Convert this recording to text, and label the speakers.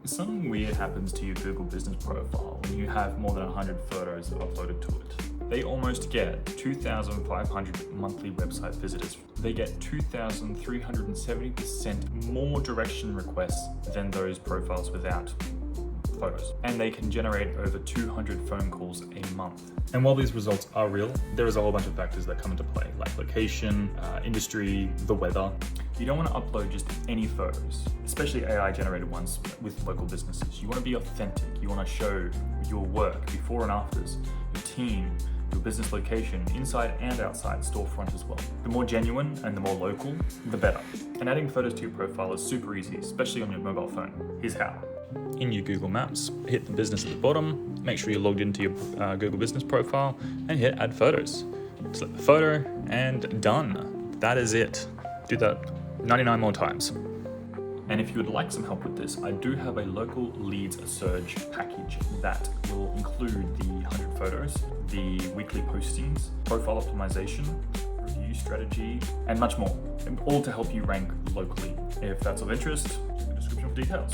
Speaker 1: Something weird happens to your Google business profile when you have more than 100 photos uploaded to it. They almost get 2,500 monthly website visitors. They get 2,370% more direction requests than those profiles without photos. And they can generate over 200 phone calls a month. And while these results are real, there is a whole bunch of factors that come into play, like location, industry, the weather. You don't want to upload just any photos, especially AI-generated ones with local businesses. You want to be authentic. You want to show your work before and afters, your team, your business location, inside and outside storefront as well. The more genuine and the more local, the better. And adding photos to your profile is super easy, especially on your mobile phone. Here's how. In your Google Maps, hit the business at the bottom, make sure you're logged into your Google business profile, and hit add photos. Select the photo and done. That is it. Do that 99 more times. And if you would like some help with this, I do have a local leads surge package that will include the 100 photos, the weekly postings, profile optimization, review strategy, and much more, all to help you rank locally. If that's of interest, check the description for details.